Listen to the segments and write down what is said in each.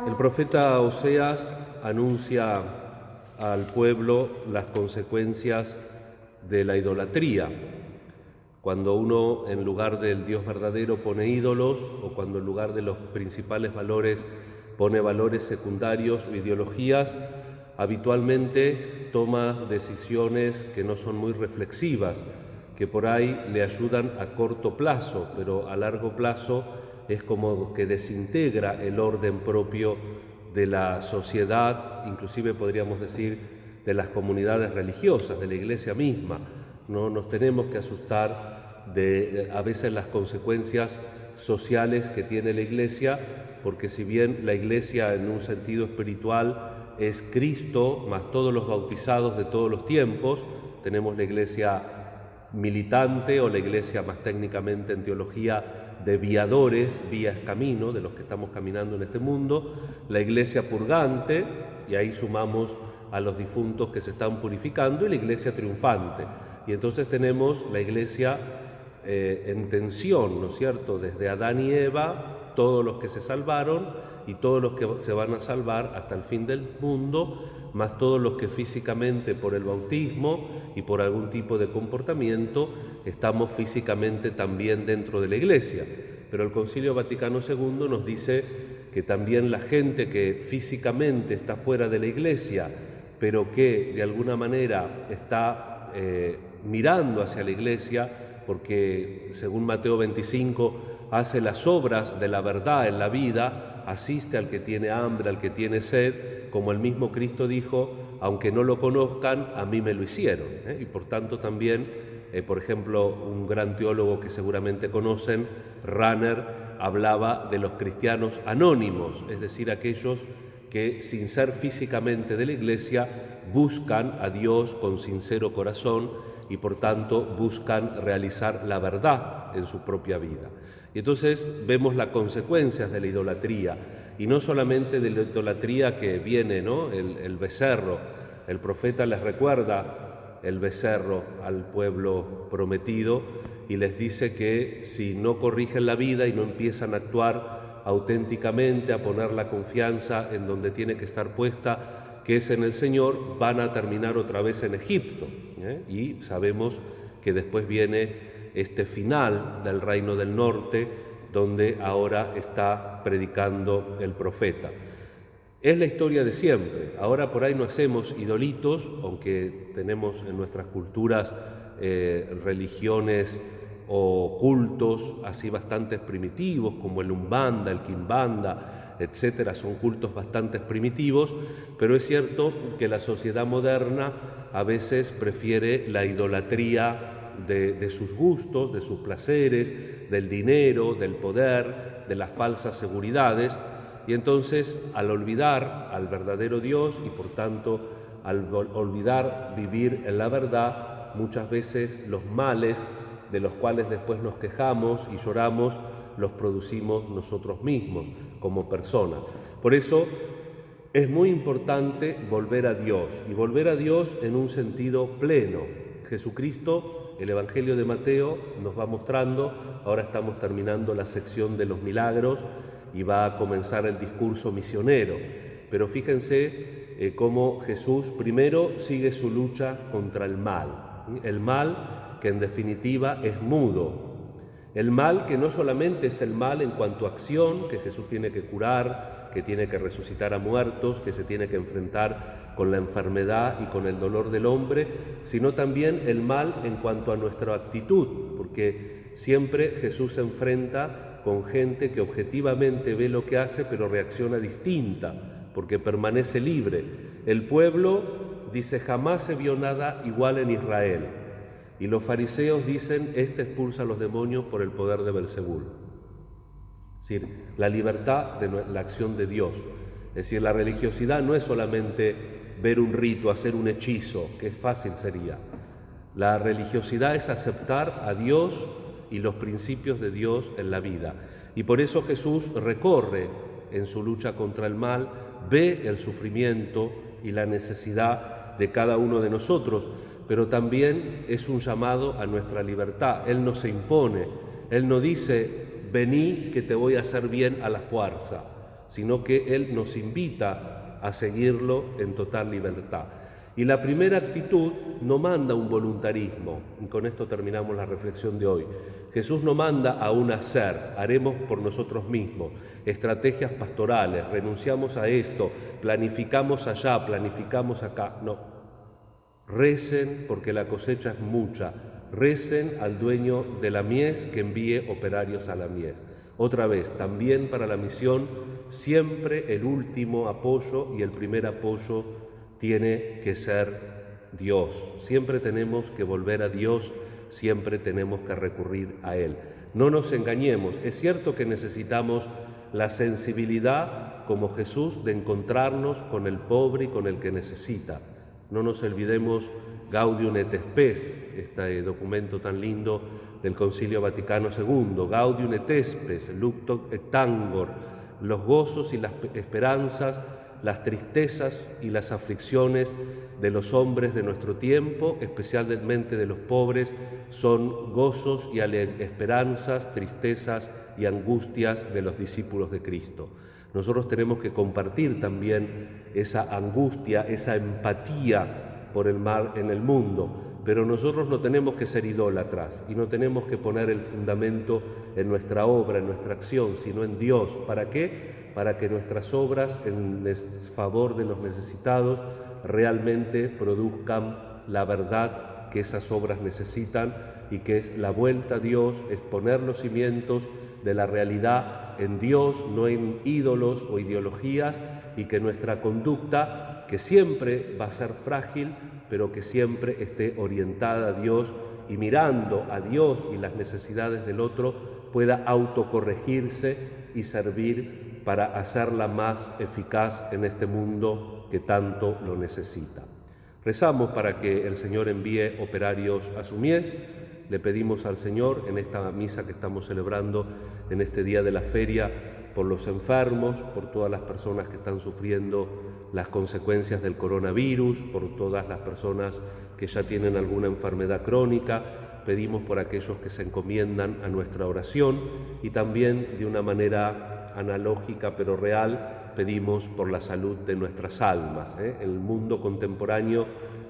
El profeta Oseas anuncia al pueblo las consecuencias de la idolatría. Cuando uno en lugar del Dios verdadero pone ídolos, o cuando en lugar de los principales valores pone valores secundarios o ideologías, habitualmente toma decisiones que no son muy reflexivas, que por ahí le ayudan a corto plazo, pero a largo plazo es como que desintegra el orden propio de la sociedad, inclusive podríamos decir de las comunidades religiosas, de la Iglesia misma. No nos tenemos que asustar de a veces las consecuencias sociales que tiene la Iglesia, porque si bien la Iglesia en un sentido espiritual es Cristo, más todos los bautizados de todos los tiempos, tenemos la Iglesia militante o la Iglesia más técnicamente en teología de viadores, vía es camino, de los que estamos caminando en este mundo, la Iglesia purgante, y ahí sumamos a los difuntos que se están purificando, y la Iglesia triunfante. Y entonces tenemos la Iglesia en tensión, ¿no es cierto?, desde Adán y Eva, todos los que se salvaron y todos los que se van a salvar hasta el fin del mundo, más todos los que físicamente por el bautismo y por algún tipo de comportamiento estamos físicamente también dentro de la Iglesia. Pero el Concilio Vaticano II nos dice que también la gente que físicamente está fuera de la Iglesia, pero que de alguna manera está mirando hacia la Iglesia, porque según Mateo 25 hace las obras de la verdad en la vida, asiste al que tiene hambre, al que tiene sed, como el mismo Cristo dijo, aunque no lo conozcan, a mí me lo hicieron. Y por tanto también, por ejemplo, un gran teólogo que seguramente conocen, Rahner, hablaba de los cristianos anónimos, es decir, aquellos que sin ser físicamente de la Iglesia buscan a Dios con sincero corazón y por tanto buscan realizar la verdad en su propia vida. Y entonces vemos las consecuencias de la idolatría, y no solamente de la idolatría que viene, ¿no?, el becerro. El profeta les recuerda el becerro al pueblo prometido y les dice que si no corrigen la vida y no empiezan a actuar auténticamente, a poner la confianza en donde tiene que estar puesta, que es en el Señor, van a terminar otra vez en Egipto. Y sabemos que después viene este final del Reino del Norte, donde ahora está predicando el profeta. Es la historia de siempre. Ahora por ahí no hacemos idolitos, aunque tenemos en nuestras culturas religiones o cultos así bastante primitivos, como el Umbanda, el Quimbanda, etcétera, son cultos bastante primitivos, pero es cierto que la sociedad moderna a veces prefiere la idolatría de sus gustos, de sus placeres, del dinero, del poder, de las falsas seguridades, y entonces al olvidar al verdadero Dios y por tanto al olvidar vivir en la verdad, muchas veces los males de los cuales después nos quejamos y lloramos los producimos nosotros mismos como personas. Por eso es muy importante volver a Dios, y volver a Dios en un sentido pleno. Jesucristo, el Evangelio de Mateo nos va mostrando, ahora estamos terminando la sección de los milagros y va a comenzar el discurso misionero, pero fíjense cómo Jesús primero sigue su lucha contra el mal que en definitiva es mudo. El mal que no solamente es el mal en cuanto a acción, que Jesús tiene que curar, que tiene que resucitar a muertos, que se tiene que enfrentar con la enfermedad y con el dolor del hombre, sino también el mal en cuanto a nuestra actitud, porque siempre Jesús se enfrenta con gente que objetivamente ve lo que hace, pero reacciona distinta, porque permanece libre. El pueblo dice, jamás se vio nada igual en Israel. Y los fariseos dicen, este expulsa a los demonios por el poder de Belzebul. Es decir, la libertad de la acción de Dios. Es decir, la religiosidad no es solamente ver un rito, hacer un hechizo, que fácil sería. La religiosidad es aceptar a Dios y los principios de Dios en la vida. Y por eso Jesús recorre en su lucha contra el mal, ve el sufrimiento y la necesidad de cada uno de nosotros, pero también es un llamado a nuestra libertad. Él no se impone, Él no dice, vení que te voy a hacer bien a la fuerza, sino que Él nos invita a seguirlo en total libertad. Y la primera actitud no manda un voluntarismo, y con esto terminamos la reflexión de hoy. Jesús no manda a un hacer, haremos por nosotros mismos, estrategias pastorales, renunciamos a esto, planificamos allá, planificamos acá. No, recen porque la cosecha es mucha, recen al dueño de la mies que envíe operarios a la mies. Otra vez, también para la misión, siempre el último apoyo y el primer apoyo tiene que ser Dios. Siempre tenemos que volver a Dios, siempre tenemos que recurrir a Él. No nos engañemos, es cierto que necesitamos la sensibilidad como Jesús de encontrarnos con el pobre y con el que necesita. No nos olvidemos Gaudium et Spes, este documento tan lindo del Concilio Vaticano II, Gaudium et Spes, Lucto et Tangor, los gozos y las esperanzas, las tristezas y las aflicciones de los hombres de nuestro tiempo, especialmente de los pobres, son gozos y esperanzas, tristezas y angustias de los discípulos de Cristo. Nosotros tenemos que compartir también esa angustia, esa empatía por el mal en el mundo, pero nosotros no tenemos que ser idólatras y no tenemos que poner el fundamento en nuestra obra, en nuestra acción, sino en Dios. ¿Para qué? Para que nuestras obras en favor de los necesitados realmente produzcan la verdad que esas obras necesitan y que es la vuelta a Dios, es poner los cimientos de la realidad en Dios, no en ídolos o ideologías, y que nuestra conducta, que siempre va a ser frágil, pero que siempre esté orientada a Dios y mirando a Dios y las necesidades del otro, pueda autocorregirse y servir para hacerla más eficaz en este mundo que tanto lo necesita. Rezamos para que el Señor envíe operarios a su mies. Le pedimos al Señor en esta misa que estamos celebrando en este día de la feria por los enfermos, por todas las personas que están sufriendo las consecuencias del coronavirus, por todas las personas que ya tienen alguna enfermedad crónica. Pedimos por aquellos que se encomiendan a nuestra oración y también de una manera analógica pero real pedimos por la salud de nuestras almas. El mundo contemporáneo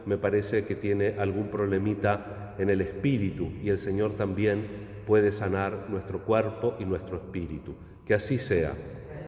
me parece que tiene algún problemita en el espíritu y el Señor también puede sanar nuestro cuerpo y nuestro espíritu. Que así sea.